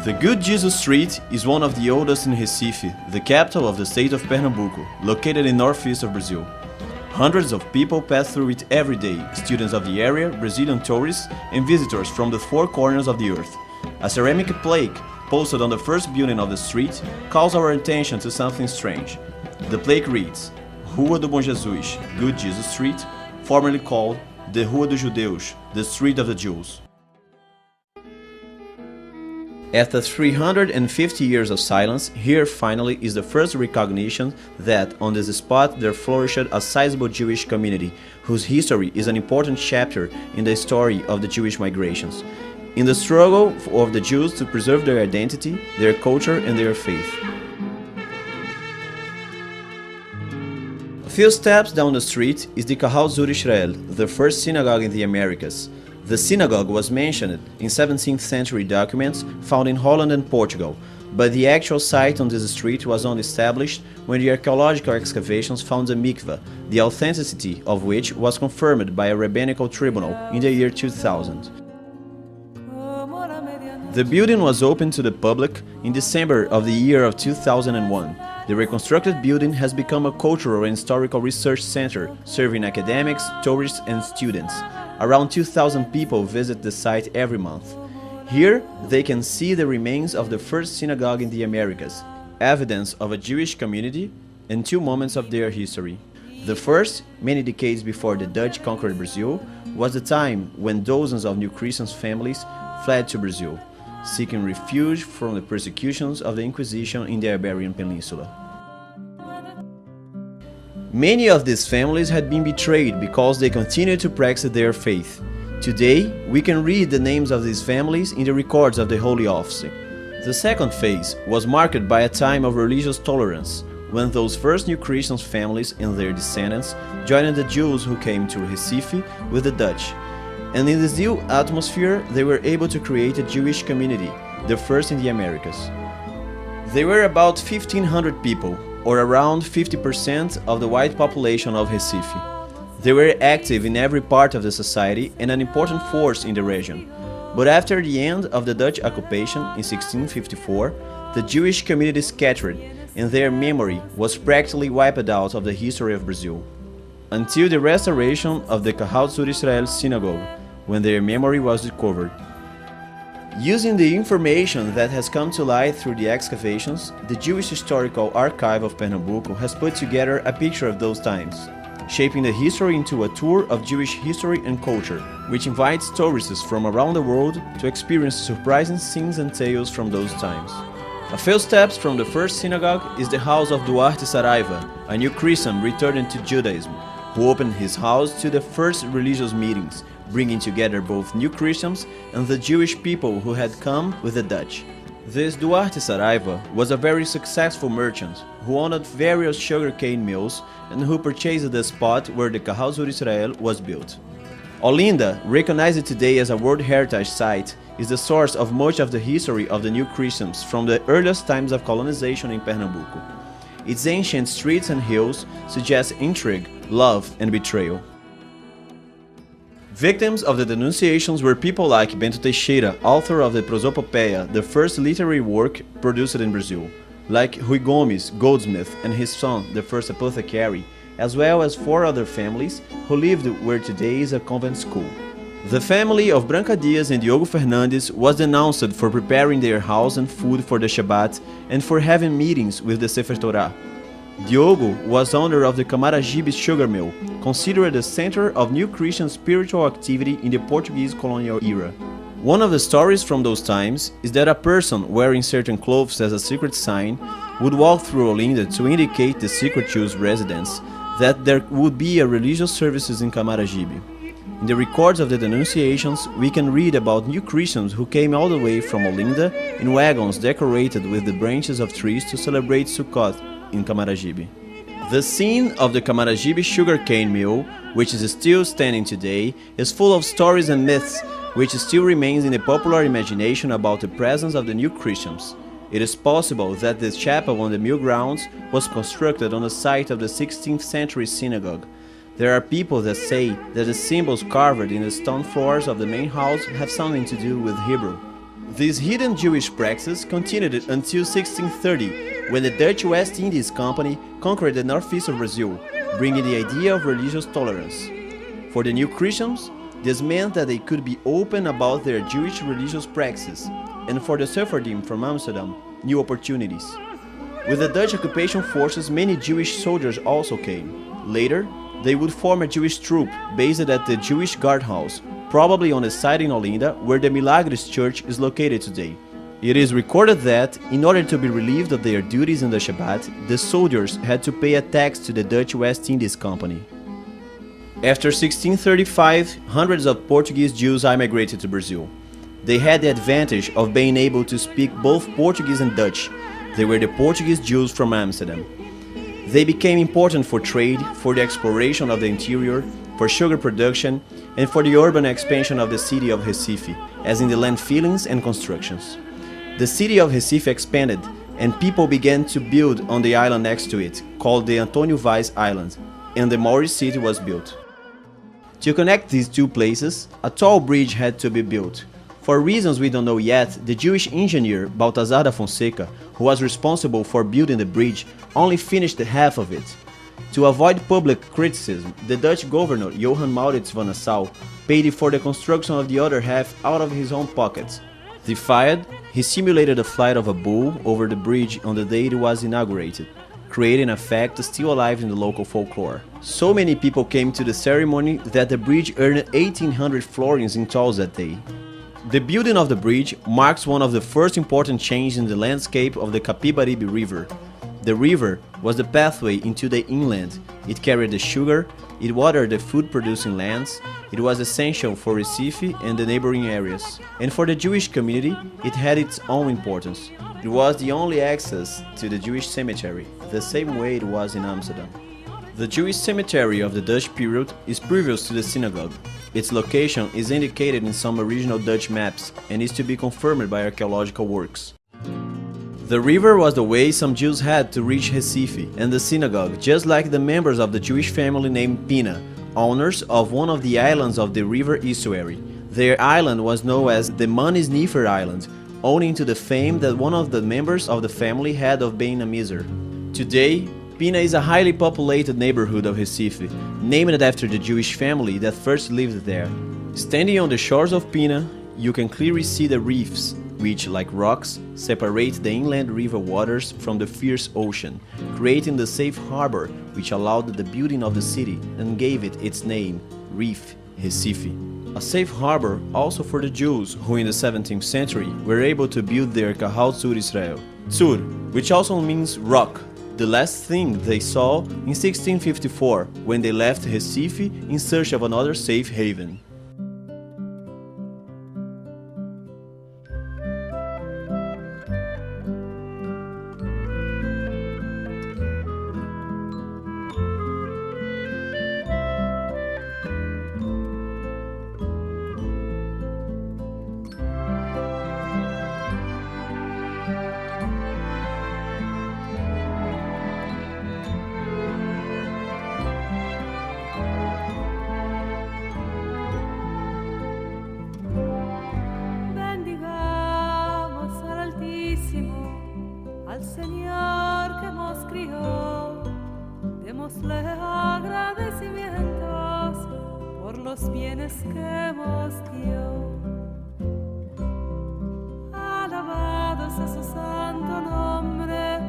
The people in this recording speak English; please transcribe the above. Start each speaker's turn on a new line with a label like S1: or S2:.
S1: The Good Jesus Street is one of the oldest in Recife, the capital of the state of Pernambuco, located in northeast of Brazil. Hundreds of people pass through it every day, students of the area, Brazilian tourists, and visitors from the four corners of the earth. A ceramic plaque posted on the first building of the street calls our attention to something strange. The plaque reads, Rua do Bom Jesus, Good Jesus Street, formerly called the Rua dos Judeus, the Street of the Jews. After 350 years of silence, here finally is the first recognition that on this spot there flourished a sizable Jewish community, whose history is an important chapter in the story of the Jewish migrations, in the struggle of the Jews to preserve their identity, their culture and their faith. A few steps down the street is the Kahal Israel, the first synagogue in the Americas. The synagogue was mentioned in 17th century documents found in Holland and Portugal, but the actual site on this street was only established when the archaeological excavations found a mikveh, the authenticity of which was confirmed by a rabbinical tribunal in the year 2000. The building was opened to the public in December of the year of 2001. The reconstructed building has become a cultural and historical research center, serving academics, tourists and students. Around 2,000 people visit the site every month. Here, they can see the remains of the first synagogue in the Americas, evidence of a Jewish community, and two moments of their history. The first, many decades before the Dutch conquered Brazil, was the time when dozens of New Christian families fled to Brazil, seeking refuge from the persecutions of the Inquisition in the Iberian Peninsula. Many of these families had been betrayed because they continued to practice their faith. Today, we can read the names of these families in the records of the Holy Office. The second phase was marked by a time of religious tolerance, when those first New Christian families and their descendants joined the Jews who came to Recife with the Dutch. And in this new atmosphere, they were able to create a Jewish community, the first in the Americas. They were about 1,500 people, or around 50% of the white population of Recife. They were active in every part of the society and an important force in the region. But after the end of the Dutch occupation in 1654, the Jewish community scattered, and their memory was practically wiped out of the history of Brazil, until the restoration of the Kahal Israel synagogue, when their memory was recovered. Using the information that has come to light through the excavations, the Jewish Historical Archive of Pernambuco has put together a picture of those times, shaping the history into a tour of Jewish history and culture, which invites tourists from around the world to experience surprising scenes and tales from those times. A few steps from the first synagogue is the house of Duarte Saraiva, a New Christian returning to Judaism, who opened his house to the first religious meetings, bringing together both New Christians and the Jewish people who had come with the Dutch. This Duarte Saraiva was a very successful merchant who owned various sugarcane mills and who purchased the spot where the Kahal Israel was built. Olinda, recognized today as a World Heritage Site, is the source of much of the history of the New Christians from the earliest times of colonization in Pernambuco. Its ancient streets and hills suggest intrigue, love and betrayal. Victims of the denunciations were people like Bento Teixeira, author of the Prosopopeia, the first literary work produced in Brazil, like Rui Gomes, goldsmith, and his son, the first apothecary, as well as 4 other families who lived where today is a convent school. The family of Branca Dias and Diogo Fernandes was denounced for preparing their house and food for the Shabbat and for having meetings with the Sefer Torah. Diogo was owner of the Camaragibe sugar mill, considered the center of New Christian spiritual activity in the Portuguese colonial era. One of the stories from those times is that a person wearing certain clothes as a secret sign would walk through Olinda to indicate the secret Jews' residence that there would be a religious services in Camaragibe. In the records of the denunciations, we can read about New Christians who came all the way from Olinda in wagons decorated with the branches of trees to celebrate Sukkot in Camaragibe. The scene of the Camaragibe sugarcane mill, which is still standing today, is full of stories and myths which still remains in the popular imagination about the presence of the New Christians. It is possible that this chapel on the mill grounds was constructed on the site of the 16th century synagogue. There are people that say that the symbols carved in the stone floors of the main house have something to do with Hebrew. This hidden Jewish praxis continued until 1630, when the Dutch West Indies Company conquered the northeast of Brazil, bringing the idea of religious tolerance. For the new Christians, this meant that they could be open about their Jewish religious praxis, and for the Sephardim from Amsterdam, new opportunities. With the Dutch occupation forces, many Jewish soldiers also came. Later, they would form a Jewish troop based at the Jewish guardhouse, probably on the site in Olinda where the Milagres Church is located today. It is recorded that, in order to be relieved of their duties in the Shabbat, the soldiers had to pay a tax to the Dutch West Indies Company. After 1635, hundreds of Portuguese Jews immigrated to Brazil. They had the advantage of being able to speak both Portuguese and Dutch. They were the Portuguese Jews from Amsterdam. They became important for trade, for the exploration of the interior, for sugar production, and for the urban expansion of the city of Recife, as in the land fillings and constructions. The city of Recife expanded, and people began to build on the island next to it, called the Antônio Vaz Island, and the Maori city was built. To connect these two places, a tall bridge had to be built. For reasons we don't know yet, the Jewish engineer Baltazar da Fonseca, who was responsible for building the bridge, only finished half of it. To avoid public criticism, the Dutch governor Johan Maurits van Nassau paid for the construction of the other half out of his own pockets. Defied, he simulated the flight of a bull over the bridge on the day it was inaugurated, creating a fact still alive in the local folklore. So many people came to the ceremony that the bridge earned 1,800 florins in tolls that day. The building of the bridge marks one of the first important changes in the landscape of the Capibaribe River. The river was the pathway into the inland. It carried the sugar, it watered the food-producing lands, it was essential for Recife and the neighboring areas. And for the Jewish community, it had its own importance. It was the only access to the Jewish cemetery, the same way it was in Amsterdam. The Jewish cemetery of the Dutch period is previous to the synagogue. Its location is indicated in some original Dutch maps and is to be confirmed by archaeological works. The river was the way some Jews had to reach Recife and the synagogue, just like the members of the Jewish family named Pina, owners of one of the islands of the river estuary. Their island was known as the Manisnifer Island, owing to the fame that one of the members of the family had of being a miser. Today, Pina is a highly populated neighborhood of Recife, named after the Jewish family that first lived there. Standing on the shores of Pina, you can clearly see the reefs, which, like rocks, separate the inland river waters from the fierce ocean, creating the safe harbor which allowed the building of the city and gave it its name, Reef Recife. A safe harbor also for the Jews who in the 17th century were able to build their Kahal Tzur Israel. Tzur, which also means rock, the last thing they saw in 1654 when they left Recife in search of another safe haven.
S2: Señor que nos crió, démosle agradecimientos por los bienes que nos dio. Alabados a su santo nombre,